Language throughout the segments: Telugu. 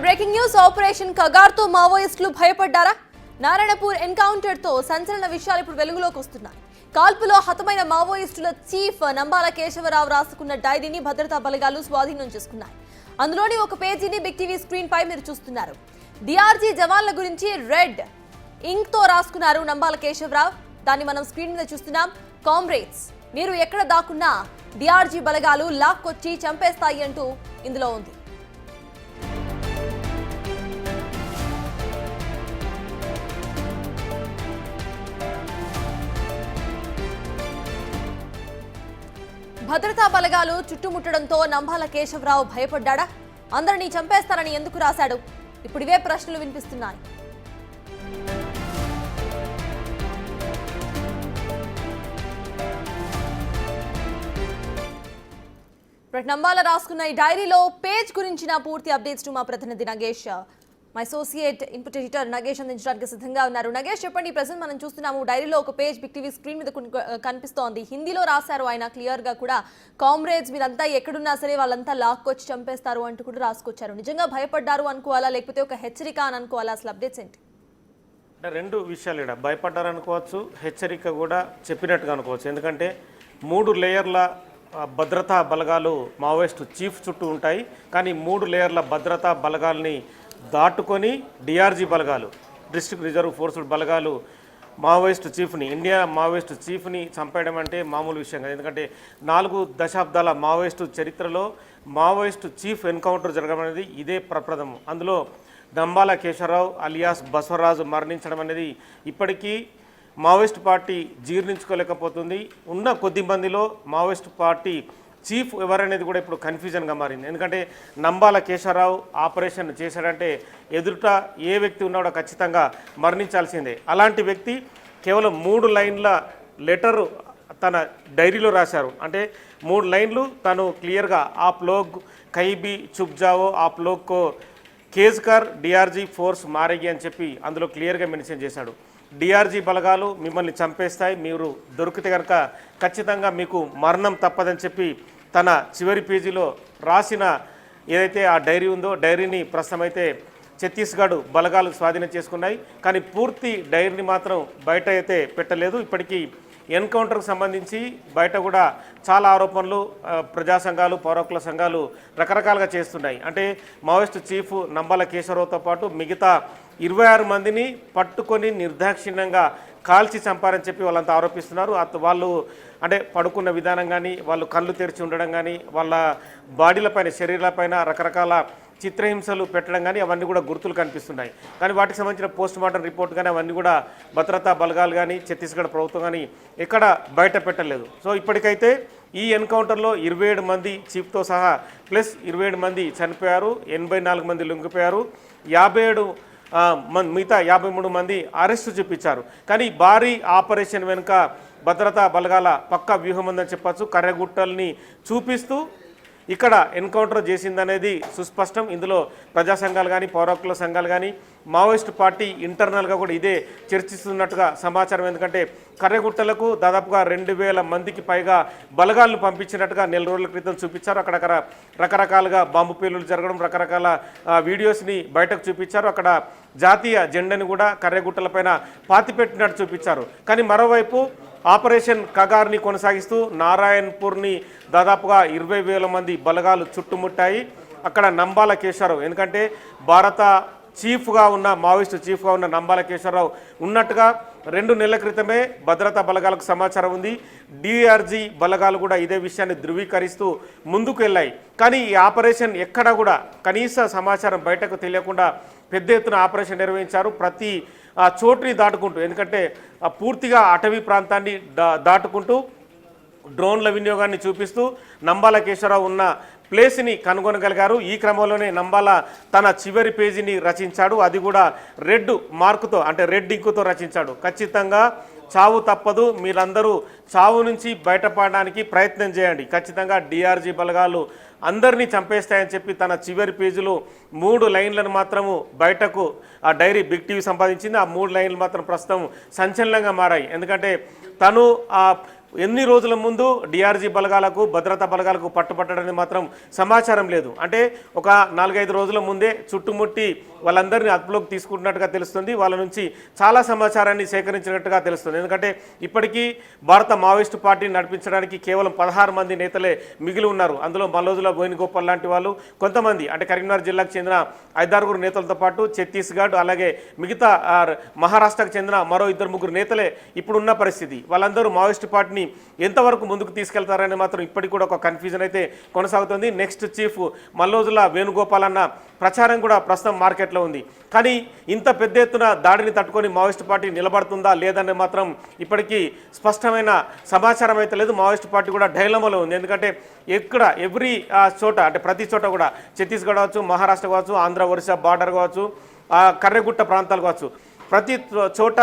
బ్రేకింగ్ న్యూస్ ఆపరేషన్ కగార్తో మావోయిస్టులు భయపడ్డారా? నారాయణపూర్ ఎన్కౌంటర్ తో సంచలన విషయాలు ఇప్పుడు వెలుగులోకి వస్తున్నాయి. కాల్పులో హతమైన మావోయిస్టుల చీఫ్ నంబాల కేశవరావు రాసుకున్న డైరీని భద్రతా బలగాలు స్వాధీనం చేసుకున్నాయి. అందులోని ఒక పేజీని బిగ్ టీవీ స్క్రీన్ పై మీరు చూస్తున్నారు. డిఆర్జీ జవాన్ల గురించి రెడ్ ఇంక్ తో రాసుకున్నారు నంబాల కేశవరావు. దాన్ని మనం స్క్రీన్ మీద చూస్తున్నాం. కామ్రేడ్స్, మీరు ఎక్కడ దాక్కున్నా డిఆర్జీ బలగాలు లాక్కొచ్చి చంపేస్తాయి అంటూ ఇందులో ఉంది. భద్రతా బలగాలు చుట్టుముట్టడంతో నంబాల కేశవరావు భయపడ్డాడా? అందరినీ చంపేస్తారని ఎందుకు రాశాడు? ఇప్పుడు ఇవే ప్రశ్నలు వినిపిస్తున్నాయి. నంబాల రాసుకున్న ఈ డైరీలో పేజ్ గురించిన పూర్తి అప్డేట్స్ మా ప్రతినిధి నగేష్, మా అసోసియేట్ ఇన్పుట్ ఎడిటర్ నగేష్ అందించడానికి సిద్ధంగా ఉన్నారు. నగేష్, చెప్పండి. ప్రెజెంట్ మనం చూస్తున్నాము డైరీలో ఒక పేజ్ బిగ్ టీవీ స్క్రీన్ మీద కనిపిస్తోంది. హిందీలో రాశారు ఆయన క్లియర్ గా కూడా. కామ్రేడ్స్, మీరంతా ఎక్కడున్నా సరే వాళ్ళంతా లాక్కొచ్చి చంపేస్తారు అంటూ కూడా రాసుకొచ్చారు. నిజంగా భయపడ్డారు అనుకోవాలా, లేకపోతే ఒక హెచ్చరిక అని అనుకోవాలా? అసలు అప్డేట్స్ ఏంటి? రెండు విషయాలు ఇక్కడ భయపడ్డారు అనుకోవచ్చు, హెచ్చరిక కూడా చెప్పినట్టుగా అనుకోవచ్చు. ఎందుకంటే 3 లేయర్ల భద్రతా బలగాలు మావోయిస్టు చీఫ్ చుట్టూ ఉంటాయి. కానీ 3 లేయర్ల భద్రతా బలగాల్ని దాటుకొని డిఆర్జీ బలగాలు, డిస్ట్రిక్ట్ రిజర్వ్ ఫోర్స్ బలగాలు మావోయిస్టు చీఫ్ని, ఇండియా మావోయిస్టు చీఫ్ని చంపేయడం అంటే మామూలు విషయం కాదు. ఎందుకంటే 4 దశాబ్దాల మావోయిస్టు చరిత్రలో మావోయిస్టు చీఫ్ ఎన్కౌంటర్ జరగడం అనేది ఇదే ప్రప్రథమం. అందులో నంబాల కేశవరావు అలియాస్ బసవరాజు మరణించడం అనేది ఇప్పటికీ మావోయిస్ట్ పార్టీ జీర్ణించుకోలేకపోతుంది. ఉన్న కొద్ది మందిలో మావోయిస్ట్ పార్టీ చీఫ్ ఎవరనేది కూడా ఇప్పుడు కన్ఫ్యూజన్గా మారింది. ఎందుకంటే నంబాల కేశవరావు ఆపరేషన్ చేశాడంటే ఎదుట ఏ వ్యక్తి ఉన్నాడో ఖచ్చితంగా మరణించాల్సిందే. అలాంటి వ్యక్తి కేవలం 3 లైన్ల లెటరు తన డైరీలో రాశారు. అంటే 3 లైన్లు తను క్లియర్గా ఆప్ లోగ్ కైబీ చుప్ జావో ఆప్ లోగ్ కో కేజ్కర్ డిఆర్జీ ఫోర్స్ మారేగి అని చెప్పి అందులో క్లియర్గా మెన్షన్ చేశాడు. డిఆర్జీ బలగాలు మిమ్మల్ని చంపేస్తాయి, మీరు దొరికితే కనుక ఖచ్చితంగా మీకు మరణం తప్పదని చెప్పి తన చివరి పేజీలో రాసిన ఏదైతే ఆ డైరీ ఉందో డైరీని ప్రస్తుతం అయితే ఛత్తీస్గఢ్ బలగాలు స్వాధీనం చేసుకున్నాయి. కానీ పూర్తి డైరీని మాత్రం బయట అయితే పెట్టలేదు. ఇప్పటికీ ఎన్కౌంటర్కి సంబంధించి బయట కూడా చాలా ఆరోపణలు ప్రజా సంఘాలు, పౌరకుల సంఘాలు రకరకాలుగా చేస్తున్నాయి. అంటే మావోయిస్టు చీఫ్ నంబాల కేశవరావుతో పాటు మిగతా 26 మందిని పట్టుకొని నిర్దాక్షిణ్యంగా కాల్చి చంపారని చెప్పి వాళ్ళంతా ఆరోపిస్తున్నారు. వాళ్ళు అంటే పడుకున్న విధానం కానీ, వాళ్ళు కళ్ళు తెరిచి ఉండడం కానీ, వాళ్ళ బాడీలపైన, శరీరాలపైన రకరకాల చిత్రహింసలు పెట్టడం కానీ అవన్నీ కూడా గుర్తులు కనిపిస్తున్నాయి. కానీ వాటికి సంబంధించిన పోస్ట్ మార్టం రిపోర్ట్ కానీ అవన్నీ కూడా భద్రతా బలగాలు కానీ ఛత్తీస్గఢ్ ప్రభుత్వం కానీ ఎక్కడ బయట పెట్టలేదు. సో ఇప్పటికైతే ఈ ఎన్కౌంటర్లో 27 మంది చీఫ్తో సహా ప్లస్ 27 మంది చనిపోయారు, 84 మంది లొంగిపోయారు, 57 మిగతా 53 మంది అరెస్టు చూపించారు. కానీ భారీ ఆపరేషన్ వెనుక భద్రతా బలగాల పక్కా వ్యూహం ఉందని చెప్పచ్చు. కర్రెగుట్టల్ని చూపిస్తూ ఇక్కడ ఎన్కౌంటర్ చేసిందనేది సుస్పష్టం. ఇందులో ప్రజా సంఘాలు కానీ, పౌరకుల సంఘాలు కానీ, మావోయిస్టు పార్టీ ఇంటర్నల్గా కూడా ఇదే చర్చిస్తున్నట్టుగా సమాచారం. ఎందుకంటే కర్రెగుట్టలకు దాదాపుగా 2000 మందికి పైగా బలగాలను పంపించినట్టుగా నెల రోజుల క్రితం చూపించారు. అక్కడ రకరకాలుగా బాంబు పేలులు జరగడం, రకరకాల వీడియోస్ని బయటకు చూపించారు. అక్కడ జాతీయ జెండాని కూడా కర్రెగుట్టలపైన పాతిపెట్టినట్టు చూపించారు. కానీ మరోవైపు ఆపరేషన్ కగార్ని కొనసాగిస్తూ నారాయణపూర్ని దాదాపుగా 20,000 మంది బలగాలు చుట్టుముట్టాయి. అక్కడ నంబాల కేశవరావు, ఎందుకంటే భారత చీఫ్గా ఉన్న మావోయిస్టు చీఫ్గా ఉన్న నంబాల కేశవరావు ఉన్నట్టుగా 2 నెలల క్రితమే భద్రతా బలగాలకు సమాచారం ఉంది. డిఆర్జీ బలగాలు కూడా ఇదే విషయాన్ని ధృవీకరిస్తూ ముందుకు వెళ్ళాయి. కానీ ఈ ఆపరేషన్ ఎక్కడా కూడా కనీస సమాచారం బయటకు తెలియకుండా పెద్ద ఎత్తున ఆపరేషన్ నిర్వహించారు. ప్రతి చోటుని దాటుకుంటూ, ఎందుకంటే పూర్తిగా అటవీ ప్రాంతాన్ని దాటుకుంటూ డ్రోన్ల వినియోగాన్ని చూపిస్తూ నంబాల కేశవరావు ఉన్న ప్లేస్ని కనుగొనగలిగారు. ఈ క్రమంలోనే నంబాల తన చివరి పేజీని రచించాడు. అది కూడా రెడ్ మార్కుతో, అంటే రెడ్ ఇంకుతో రచించాడు. ఖచ్చితంగా చావు తప్పదు, మీరందరూ చావు నుంచి బయటపడడానికి ప్రయత్నం చేయండి, ఖచ్చితంగా డిఆర్జీ బలగాలు అందరినీ చంపేస్తాయని చెప్పి తన చివరి పేజీలో 3 లైన్లను మాత్రము బయటకు ఆ డైరీ బిగ్ టీవీ సంపాదించింది. ఆ 3 లైన్లు మాత్రం ప్రస్తుతం సంచలనంగా మారాయి. ఎందుకంటే తను ఎన్ని రోజుల ముందు డిఆర్జీ బలగాలకు భద్రతా బలగాలకు పట్టుబట్టడానికి మాత్రం సమాచారం లేదు. అంటే ఒక 4-5 రోజుల ముందే చుట్టుముట్టి వాళ్ళందరినీ అదుపులోకి తీసుకుంటున్నట్టుగా తెలుస్తుంది. వాళ్ళ నుంచి చాలా సమాచారాన్ని సేకరించినట్టుగా తెలుస్తుంది. ఎందుకంటే ఇప్పటికీ భారత మావోయిస్టు పార్టీని నడిపించడానికి కేవలం 16 మంది నేతలే మిగిలి ఉన్నారు. అందులో మల్లోజుల వేణుగోపాల్ లాంటి వాళ్ళు, కొంతమంది అంటే కరీంనగర్ జిల్లాకు చెందిన 5-6 నేతలతో పాటు ఛత్తీస్గఢ్ అలాగే మిగతా మహారాష్ట్రకు చెందిన మరో 2-3 నేతలే ఇప్పుడున్న పరిస్థితి. వాళ్ళందరూ మావోయిస్టు పార్టీని ఎంతవరకు ముందుకు తీసుకెళ్తారని మాత్రం ఇప్పటికి కూడా ఒక కన్ఫ్యూజన్ అయితే కొనసాగుతుంది. నెక్స్ట్ చీఫ్ మల్లోజుల వేణుగోపాల్ అన్న ప్రచారం కూడా ప్రస్తుతం మార్కెట్లో ఉంది. కానీ ఇంత పెద్ద ఎత్తున దాడిని తట్టుకొని మావోయిస్టు పార్టీ నిలబడుతుందా లేదని మాత్రం ఇప్పటికీ స్పష్టమైన సమాచారం అయితే లేదు. మావోయిస్టు పార్టీ కూడా డైలమాలో ఉంది. ఎందుకంటే ఎక్కడ ఎవ్రీ చోట అంటే ప్రతి చోట కూడా ఛత్తీస్గఢ్ కావచ్చు, మహారాష్ట్ర కావచ్చు, ఆంధ్ర ఒరిస్సా బార్డర్ కావచ్చు, కర్రెగుట్ట ప్రాంతాలు కావచ్చు, ప్రతి చోట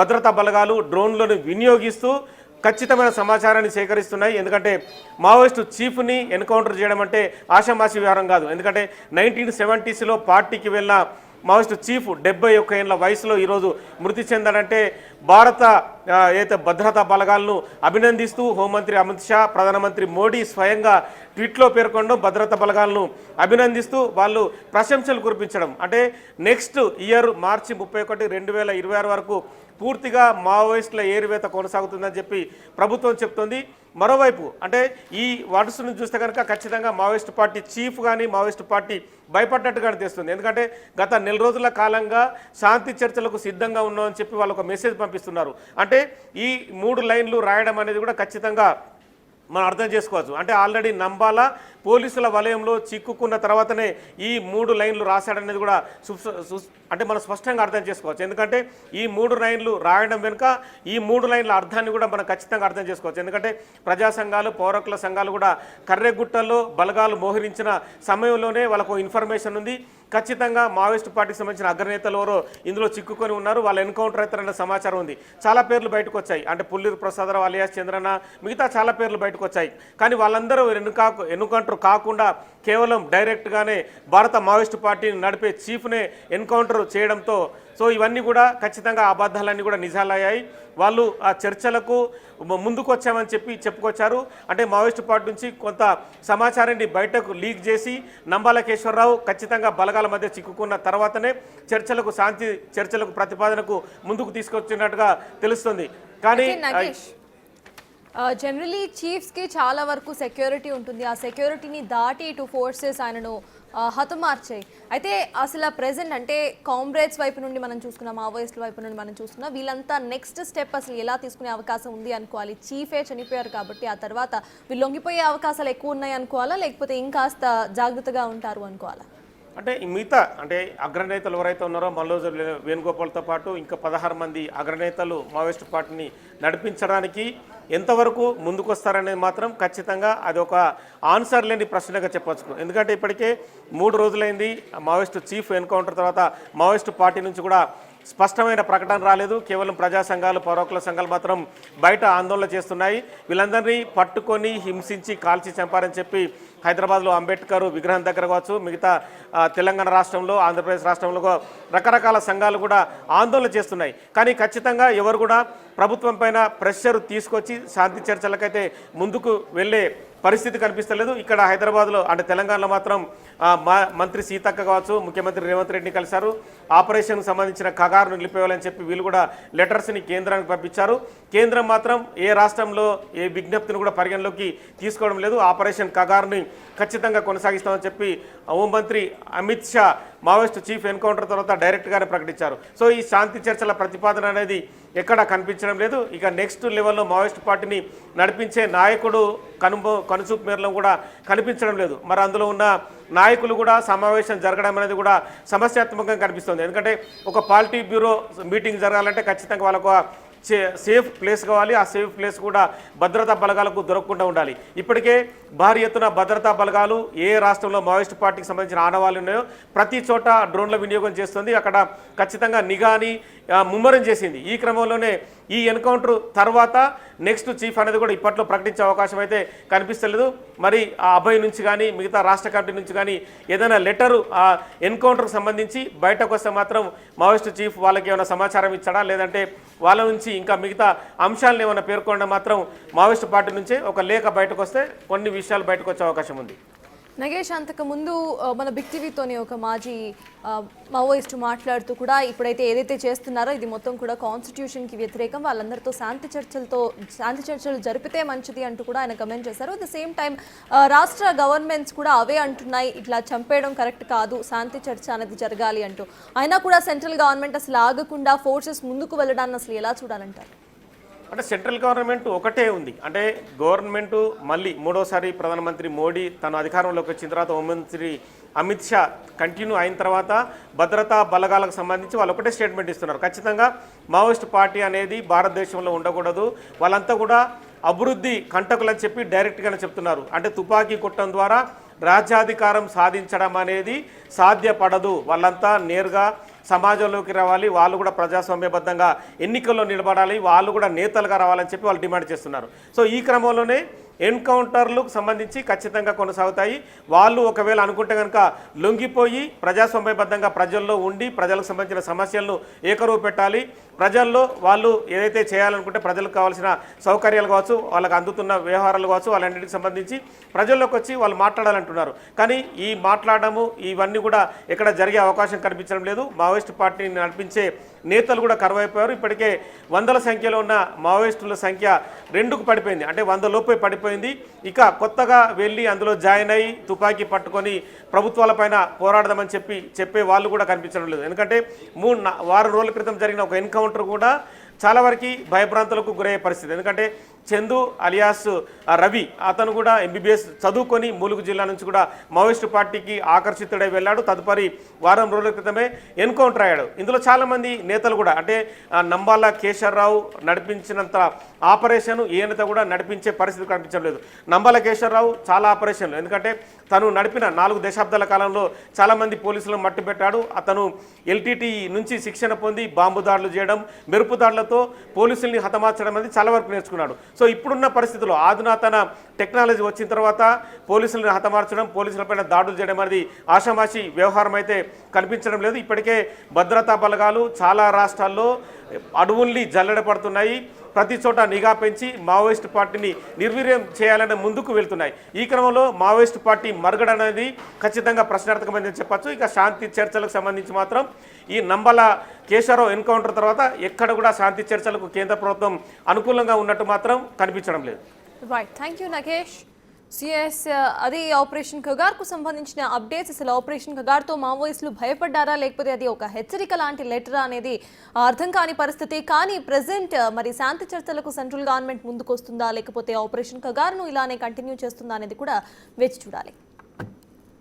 భద్రతా బలగాలు డ్రోన్లను వినియోగిస్తూ ఖచ్చితమైన సమాచారాన్ని సేకరిస్తున్నాయి. ఎందుకంటే మావోయిస్టు చీఫ్ని ఎన్కౌంటర్ చేయడం అంటే ఆషామాషి వ్యవహారం కాదు. ఎందుకంటే 1970s పార్టీకి వెళ్ళిన మావోయిస్టు చీఫ్ 71 ఏళ్ల వయసులో ఈరోజు మృతి చెందాడంటే భారత ఏదైతే భద్రతా బలగాలను అభినందిస్తూ హోంమంత్రి అమిత్ షా, ప్రధానమంత్రి మోడీ స్వయంగా ట్వీట్లో పేర్కొనడం, భద్రతా బలగాలను అభినందిస్తూ వాళ్ళు ప్రశంసలు కురిపించడం. అంటే నెక్స్ట్ ఇయర్ మార్చి 31, 2026 వరకు పూర్తిగా మావోయిస్టుల ఏరివేత కొనసాగుతుందని చెప్పి ప్రభుత్వం చెప్తోంది. మరోవైపు అంటే ఈ వాటర్స్ను చూస్తే కనుక ఖచ్చితంగా మావోయిస్టు పార్టీ చీఫ్ కానీ మావోయిస్టు పార్టీ భయపడ్డట్టుగా తెస్తుంది. ఎందుకంటే గత 4 రోజుల కాలంగా శాంతి చర్చలకు సిద్ధంగా ఉన్నామని చెప్పి వాళ్ళు ఒక మెసేజ్ పంపిస్తున్నారు. అంటే ఈ 3 లైన్లు రాయడం అనేది కూడా ఖచ్చితంగా మనం అర్థం చేసుకోవచ్చు. అంటే ఆల్రెడీ నంబాలా పోలీసుల వలయంలో చిక్కుకున్న తర్వాతనే ఈ 3 లైన్లు రాశాడనేది కూడా అంటే మనం స్పష్టంగా అర్థం చేసుకోవచ్చు. ఎందుకంటే ఈ 3 లైన్లు రాయడం వెనుక ఈ 3 లైన్ల అర్థాన్ని కూడా మనం ఖచ్చితంగా అర్థం చేసుకోవచ్చు. ఎందుకంటే ప్రజా సంఘాలు, పౌరకుల సంఘాలు కూడా కర్రెగుట్టలో బలగాలు మోహరించిన సమయంలోనే వాళ్ళకు ఇన్ఫర్మేషన్ ఉంది. ఖచ్చితంగా మావోయిస్టు పార్టీకి సంబంధించిన అగ్రనేతలు ఎవరో ఇందులో చిక్కుకొని ఉన్నారు, వాళ్ళు ఎన్కౌంటర్ అవుతారన్న సమాచారం ఉంది. చాలా పేర్లు బయటకు వచ్చాయి. అంటే పుల్లూరు ప్రసాదరావు అలియాస్ చంద్రన్న, మిగతా చాలా పేర్లు బయటకు వచ్చాయి. కానీ వాళ్ళందరూ ఎన్కౌంటర్ కాకుండా కేవలం డైరెక్ట్గానే భారత మావోయిస్టు పార్టీని నడిపే చీఫ్నే ఎన్కౌంటర్ చేయడంతో ఇవన్నీ కూడా ఖచ్చితంగా అబద్ధాలన్నీ కూడా నిజాలయ్యాయి. వాళ్ళు ఆ చర్చలకు ముందుకు వచ్చామని చెప్పుకొచ్చారు. అంటే మావోయిస్టు పార్టీ నుంచి కొంత సమాచారాన్ని బయటకు లీక్ చేసి నంబాల కేశవరరావు ఖచ్చితంగా బలగాల మధ్య చిక్కుకున్న తర్వాతనే శాంతి చర్చలకు ప్రతిపాదనకు ముందుకు తీసుకొచ్చినట్టుగా తెలుస్తుంది. కానీ జనరలీ చీఫ్స్కి చాలా వరకు సెక్యూరిటీ ఉంటుంది. ఆ సెక్యూరిటీని దాటి ఇటు ఫోర్సెస్ ఆయనను హతమార్చాయి. అయితే అసలు ప్రెజెంట్ అంటే కామ్రేడ్స్ వైపు నుండి మనం చూసుకున్నాం, మావోయిస్టుల వైపు నుండి మనం చూసుకున్నాం, వీళ్ళంతా నెక్స్ట్ స్టెప్ అసలు ఎలా తీసుకునే అవకాశం ఉంది అనుకోవాలి? చీఫే చనిపోయారు కాబట్టి ఆ తర్వాత వీళ్ళు లొంగిపోయే అవకాశాలు ఎక్కువ ఉన్నాయి అనుకోవాలా, లేకపోతే ఇంకాస్త జాగ్రత్తగా ఉంటారు అనుకోవాలా? అంటే మిగతా అంటే అగ్రనేతలు ఎవరైతే ఉన్నారో మల్లోజు వేణుగోపాల్తో పాటు ఇంకా 16 మంది అగ్రనేతలు మావోయిస్టు పార్టీని నడిపించడానికి ఎంతవరకు ముందుకు వస్తారనేది మాత్రం ఖచ్చితంగా అది ఒక ఆన్సర్ లేని ప్రశ్నగా చెప్పవచ్చు. ఎందుకంటే ఇప్పటికే 3 రోజులైంది మావోయిస్టు చీఫ్ ఎన్కౌంటర్ తర్వాత మావోయిస్టు పార్టీ నుంచి కూడా స్పష్టమైన ప్రకటన రాలేదు. కేవలం ప్రజా సంఘాలు, పౌరకుల సంఘాలు మాత్రం బయట ఆందోళన చేస్తున్నాయి. వీళ్ళందరినీ పట్టుకొని హింసించి కాల్చి చంపారని చెప్పి హైదరాబాద్లో అంబేద్కర్ విగ్రహం దగ్గర కావచ్చు, మిగతా తెలంగాణ రాష్ట్రంలో, ఆంధ్రప్రదేశ్ రాష్ట్రంలో రకరకాల సంఘాలు కూడా ఆందోళన చేస్తున్నాయి. కానీ ఖచ్చితంగా ఎవరు కూడా ప్రభుత్వం పైన ప్రెషర్ తీసుకొచ్చి శాంతి చర్చలకైతే ముందుకు వెళ్ళే పరిస్థితి కనిపిస్తలేదు. ఇక్కడ హైదరాబాద్లో అంటే తెలంగాణలో మాత్రం మంత్రి సీతక్క కావచ్చు, ముఖ్యమంత్రి రేవంత్ రెడ్డిని కలిశారు. ఆపరేషన్కు సంబంధించిన కగారును నిలిపేయాలని చెప్పి వీళ్ళు కూడా లెటర్స్ని కేంద్రానికి పంపించారు. కేంద్రం మాత్రం ఏ రాష్ట్రంలో ఏ విజ్ఞప్తిని కూడా పరిగణలోకి తీసుకోవడం లేదు. ఆపరేషన్ కగారుని ఖచ్చితంగా కొనసాగిస్తామని చెప్పి హోంమంత్రి Amit Shah Maoist chief encounter తర్వాత డైరెక్ట్గానే ప్రకటించారు. ఈ శాంతి చర్చల ప్రతిపాదన అనేది ఎక్కడా కనిపించడం లేదు. ఇక నెక్స్ట్ లెవెల్లో మావోయిస్టు పార్టీని నడిపించే నాయకుడు కనుచూపు మేరలో కూడా కనిపించడం లేదు. మరి అందులో ఉన్న నాయకులు కూడా సమావేశం జరగడం అనేది కూడా సమస్యాత్మకంగా కనిపిస్తుంది. ఎందుకంటే ఒక పార్టీ బ్యూరో మీటింగ్ జరగాలంటే ఖచ్చితంగా వాళ్ళకు సేఫ్ ప్లేస్ కావాలి. ఆ సేఫ్ ప్లేస్ కూడా భద్రతా బలగాలకు దొరకకుండా ఉండాలి. ఇప్పటికే భారీ ఎత్తున భద్రతా బలగాలు ఏ రాష్ట్రంలో మావోయిస్టు పార్టీకి సంబంధించిన ఆనవాళ్ళు ఉన్నాయో ప్రతి చోట డ్రోన్ల వినియోగం చేస్తుంది. అక్కడ ఖచ్చితంగా నిఘాని ముమ్మరం చేసింది. ఈ క్రమంలోనే ఈ ఎన్కౌంటర్ తర్వాత నెక్స్ట్ చీఫ్ అనేది కూడా ఇప్పట్లో ప్రకటించే అవకాశం అయితే కనిపిస్తలేదు. మరి ఆ అభయ్ నుంచి కానీ మిగతా రాష్ట్ర కమిటీ నుంచి కానీ ఏదైనా లెటరు ఆ ఎన్కౌంటర్కి సంబంధించి బయటకు వస్తే మాత్రం మావోయిస్టు చీఫ్ వాళ్ళకి ఏమైనా సమాచారం ఇచ్చాడా, లేదంటే వాళ్ళ నుంచి ఇంకా మిగతా అంశాలను ఏమైనా పేర్కొనడం మాత్రం మావోయిస్టు పార్టీ నుంచే ఒక లేఖ బయటకు వస్తే కొన్ని విషయాలు బయటకు వచ్చే అవకాశం ఉంది. నగేష్, అంతకు ముందు మన బిగ్ టీవీతోని ఒక మాజీ మావోయిస్టు మాట్లాడుతూ కూడా ఇప్పుడైతే ఏదైతే చేస్తున్నారో ఇది మొత్తం కూడా కాన్స్టిట్యూషన్కి వ్యతిరేకం, వాళ్ళందరితో శాంతి చర్చలు జరిపితే మంచిది అంటూ కూడా ఆయన కమెంట్ చేశారు. అట్ ద సేమ్ టైం రాష్ట్ర గవర్నమెంట్స్ కూడా అవే అంటున్నాయి, ఇట్లా చంపేయడం కరెక్ట్ కాదు, శాంతి చర్చ అనేది జరగాలి అంటూ. అయినా కూడా సెంట్రల్ గవర్నమెంట్ అసలు ఆగకుండా ఫోర్సెస్ ముందుకు వెళ్ళడాన్ని అసలు ఎలా చూడాలంటారు? అంటే సెంట్రల్ గవర్నమెంట్ ఒకటే ఉంది. అంటే గవర్నమెంట్ మళ్ళీ మూడోసారి ప్రధానమంత్రి మోడీ తన అధికారంలోకి వచ్చిన తర్వాత హోంమంత్రి అమిత్ షా కంటిన్యూ అయిన తర్వాత భద్రతా బలగాలకు సంబంధించి వాళ్ళు ఒకటే స్టేట్మెంట్ ఇస్తున్నారు, ఖచ్చితంగా మావోయిస్ట్ పార్టీ అనేది భారతదేశంలో ఉండకూడదు, వాళ్ళంతా కూడా అభివృద్ధి కంటకులని చెప్పి డైరెక్ట్గానే చెప్తున్నారు. అంటే తుపాకీ కొట్టడం ద్వారా రాజ్యాధికారం సాధించడం అనేది సాధ్యపడదు, వాళ్ళంతా నేరుగా సమాజంలోకి రావాలి, వాళ్ళు కూడా ప్రజాస్వామ్యబద్ధంగా ఎన్నికల్లో నిలబడాలి, వాళ్ళు కూడా నేతలుగా రావాలని చెప్పి వాళ్ళు డిమాండ్ చేస్తున్నారు. సో ఈ క్రమంలోనే ఎన్కౌంటర్లకు సంబంధించి ఖచ్చితంగా కొనసాగుతాయి. వాళ్ళు ఒకవేళ అనుకుంటే కనుక లొంగిపోయి ప్రజాస్వామ్యబద్ధంగా ప్రజల్లో ఉండి ప్రజలకు సంబంధించిన సమస్యలను ఏకరువు పెట్టాలి, ప్రజల్లో వాళ్ళు ఏదైతే చేయాలనుకుంటే ప్రజలకు కావాల్సిన సౌకర్యాలు కావచ్చు, వాళ్ళకి అందుతున్న వ్యవహారాలు కావచ్చు, వాళ్ళన్నిటికి సంబంధించి ప్రజల్లోకి వచ్చి వాళ్ళు మాట్లాడాలంటున్నారు. కానీ ఈ మాట్లాడము ఇవన్నీ కూడా ఎక్కడ జరిగే అవకాశం కనిపించడం లేదు. మావోయిస్టు పార్టీని నడిపించే నేతలు కూడా కరువైపోయారు. ఇప్పటికే వందల సంఖ్యలో ఉన్న మావోయిస్టుల సంఖ్య 2కు పడిపోయింది, అంటే 100 లోపే పడిపోయింది. ఇక కొత్తగా వెళ్ళి అందులో జాయిన్ అయ్యి తుపాకీ పట్టుకొని ప్రభుత్వాలపైన పోరాడదామని చెప్పే వాళ్ళు కూడా కనిపించడం లేదు. ఎందుకంటే వారం రోజుల క్రితం జరిగిన ఒక ఎన్కౌంటర్ కూడా చాలా వరకు భయభ్రాంతులకు గురయ్యే పరిస్థితి. ఎందుకంటే చందు అలియాస్ రవి అతను కూడా ఎంబీబీఎస్ చదువుకొని ములుగు జిల్లా నుంచి కూడా మావోయిస్టు పార్టీకి ఆకర్షితుడై వెళ్ళాడు. తదుపరి వారం రోజుల క్రితమే ఎన్కౌంటర్ అయ్యాడు. ఇందులో చాలామంది నేతలు కూడా, అంటే నంబాల కేశవరావు నడిపించినంత ఆపరేషన్ ఏ నేత కూడా నడిపించే పరిస్థితి కనిపించడం లేదు. నంబాల కేశవరావు చాలా ఆపరేషన్లు, ఎందుకంటే తను నడిపిన 4 దశాబ్దాల కాలంలో చాలామంది పోలీసులను మట్టిపెట్టాడు. అతను ఎల్టీటీ నుంచి శిక్షణ పొంది బాంబు దాడులు చేయడం, మెరుపు దాడులతో పోలీసుల్ని హతమార్చడం అనేది చాలా వరకు నేర్చుకున్నాడు. సో ఇప్పుడున్న పరిస్థితుల్లో ఆధునాతన టెక్నాలజీ వచ్చిన తర్వాత పోలీసులను హతమార్చడం, పోలీసులపైన దాడులు చేయడం అనేది ఆషామాషి వ్యవహారం అయితే కనిపించడం లేదు. ఇప్పటికే భద్రతా బలగాలు చాలా రాష్ట్రాల్లో అడవుల్ని జల్లెడపడుతున్నాయి, ప్రతి చోట నిఘా పెంచి మావోయిస్టు పార్టీని నిర్వీర్యం చేయాలని ముందుకు వెళ్తున్నాయి. ఈ క్రమంలో మావోయిస్టు పార్టీ మనుగడ అనేది ఖచ్చితంగా ప్రశ్నార్థకమైందని చెప్పచ్చు. ఇక శాంతి చర్చలకు సంబంధించి మాత్రం ఈ నంబల కేశవరావు ఎన్కౌంటర్ తర్వాత ఎక్కడ కూడా శాంతి చర్చలకు కేంద్ర ప్రభుత్వం అనుకూలంగా ఉన్నట్టు మాత్రం కనిపించడం లేదు. Right, thank you Nagesh. CS అది ఆపరేషన్ కగార్కు సంబంధించిన అప్డేట్స్. అసలు ఆపరేషన్ కగార్తో మావోయిస్టులు భయపడ్డారా, లేకపోతే అది ఒక హెచ్చరిక లాంటి లెటర్ అనేది అర్థం కాని పరిస్థితి. కానీ ప్రెసెంట్ మరి శాంతి చర్చలకు సెంట్రల్ గవర్నమెంట్ ముందుకు వస్తుందా, లేకపోతే ఆపరేషన్ కగార్ను ఇలానే కంటిన్యూ చేస్తుందా అనేది కూడా వేచి చూడాలి.